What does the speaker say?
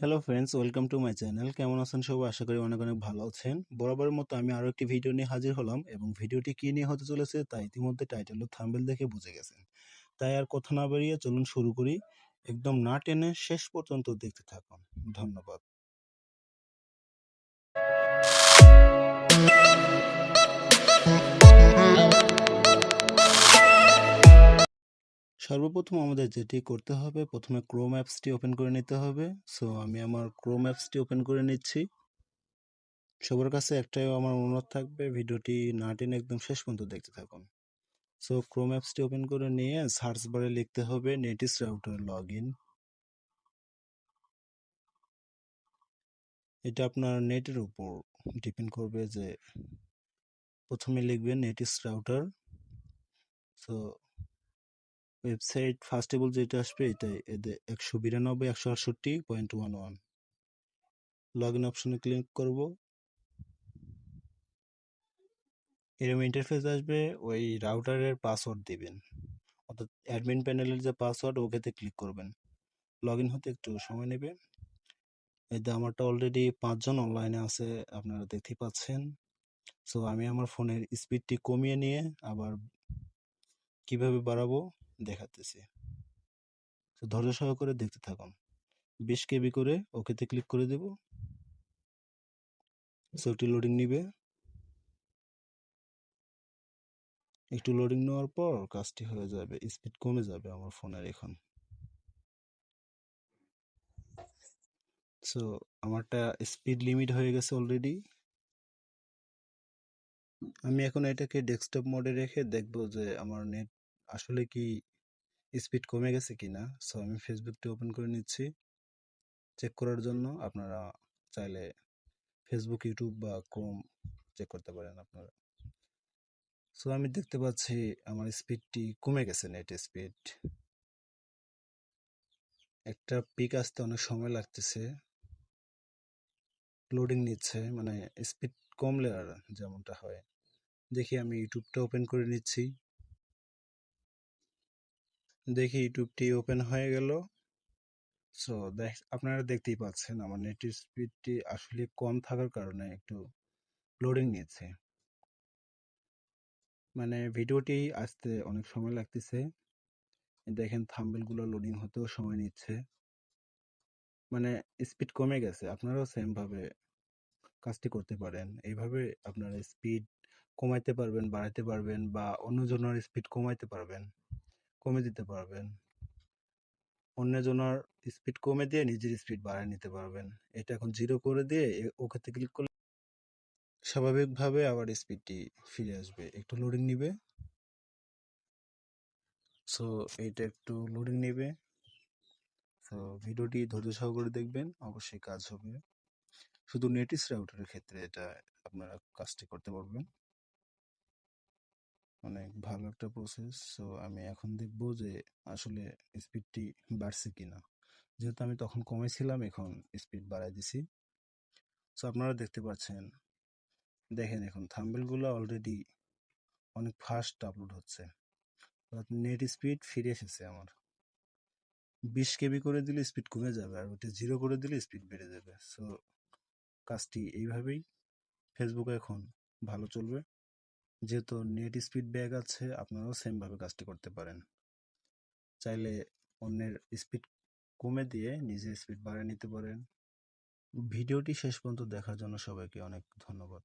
Hello friends, welcome to my channel. কেমন আছেন সবাই? আশা করি অনেক অনেক ভালো আছেন। বরাবরের মতো আমি আরও একটি ভিডিও নিয়ে হাজির হলাম এবং ভিডিওটি কী নিয়ে হতে চলেছে তা ইতিমধ্যে টাইটেল ও থাম্বনেল দেখে বুঝে গেছেন। তাই আর কথা না বাড়িয়ে চলুন শুরু করি। একদম না টেনে শেষ পর্যন্ত দেখতে থাকুন। ধন্যবাদ। সর্বপ্রথম আমাদের যেটি করতে হবে, প্রথমে ক্রোম অ্যাপসটি ওপেন করে নিতে হবে। সো আমি আমার ক্রোম অ্যাপসটি ওপেন করে নিচ্ছি। সবার কাছে একটাই আমার অনুরোধ থাকবে, ভিডিওটি না টেনে একদম শেষ পর্যন্ত দেখতে থাকুন। সো ক্রোম অ্যাপসটি ওপেন করে নিয়ে সার্চ বারে লিখতে হবে নেটিস রাউটার লগইন। এটা আপনার নেটের উপর ডিপেন্ড করবে যে প্রথমে লিখবেন নেটিস রাউটার। সো ওয়েবসাইট ফার্স্টেবল যেটা আসবে এটাই, এদের 192.168.11 লগ ইন অপশনে ক্লিক করব। এরকম ইন্টারফেস আসবে, ওই রাউটারের পাসওয়ার্ড দিবেন, অর্থাৎ অ্যাডমিন প্যানেলের যে পাসওয়ার্ড ওকেতে ক্লিক করবেন। লগ ইন হতে একটু সময় নেবে। এতে আমারটা অলরেডি 5 জন অনলাইনে আছে, আপনারা দেখতেই পাচ্ছেন। সো আমি আমার ফোনের স্পিডটি কমিয়ে নিয়ে আবার কিভাবে বাড়াবো দেখাতেছি। তো ধৈর্য সহকারে দেখতে থাকুন। 20 কেবি করে ওকেতে ক্লিক করে দেব। সো একটু লোডিং নিবে। একটু লোডিং নেওয়ার পর কাজটি হয়ে যাবে, স্পিড কমে যাবে আমার ফোনের এখন। সো আমারটা স্পিড লিমিট হয়ে গেছে অলরেডি। আমি এখন এটাকে ডেস্কটপ মোডে রেখে দেখব যে আমার নেট আসলে কি স্পিড কমে গেছে কিনা। সো আমি ফেসবুকটি ওপেন করে নিচ্ছি চেক করার জন্য। আপনারা চাইলে ফেসবুক, ইউটিউব বা ক্রোম চেক করতে পারেন আপনারা। সো আমি দেখতে পাচ্ছি আমার স্পিডটি কমে গেছে, নেট স্পিড। একটা পিক আসতে অনেক সময় লাগতেছে, লোডিং নিচ্ছে, মানে স্পিড কমলে আর যেমনটা হয়। দেখি আমি ইউটিউবটা ওপেন করে নিচ্ছি। দেখি ইউটিউবটি ওপেন হয়ে গেল। সো আপনারা দেখতেই পাচ্ছেন আমার নেট স্পিডটি আসলে কম থাকার কারণে একটু লোডিং নিচ্ছে, মানে ভিডিওটি আসতে অনেক সময় লাগতেছে। দেখেন থাম্বনেলগুলো লোডিং হতেও সময় নিচ্ছে, মানে স্পিড কমে গেছে। আপনারাও সেম ভাবে কাজটি করতে পারেন। এইভাবে আপনারা স্পিড কমাইতে পারবেন, বাড়াইতে পারবেন, বা অন্যজনের স্পিড কমাইতে পারবেন, কমে দিতে পারবেন। অন্যজনের স্পিড কমে দিয়ে নিজের স্পিড বাড়ায় নিতে পারবেন। এটা এখন 0 করে দিয়ে ওকেতে ক্লিক করলে স্বাভাবিকভাবে আবার স্পিডটি ফিরে আসবে। একটু লোডিং নিবে। সো এইটা একটু লোডিং নেবে। সো ভিডিওটি ধৈর্য সহকারে দেখবেন, অবশ্যই কাজ হবে। শুধু নেটিস রাউটারের ক্ষেত্রে এটা আপনারা কাজটি করতে পারবেন। অনেক ভালো একটা প্রসেস। সো আমি এখন দেখবো যে আসলে স্পিডটি বাড়ছে কিনা। যেহেতু আমি তখন কমেছিলাম, এখন স্পিড বাড়াই দিছি। সো আপনারা দেখতে পাচ্ছেন, দেখেন এখন থাম্বনেলগুলো অলরেডি অনেক ফাস্ট আপলোড হচ্ছে। নেট স্পিড ফিরে এসেছে আমার। 20 কেবি করে দিলে স্পিড কমে যাবে, আর ওটা 0 করে দিলে স্পিড বেড়ে যাবে। সো কাজটি এইভাবেই ফেসবুকে এখন ভালো চলবে। যেহেতু নেট স্পিড ব্যাগ আছে, আপনারাও সেমভাবে কাজটি করতে পারেন। চাইলে অন্যের স্পিড কমে দিয়ে নিজের স্পিড বাড়িয়ে নিতে পারেন। ভিডিওটি শেষ পর্যন্ত দেখার জন্য সবাইকে অনেক ধন্যবাদ।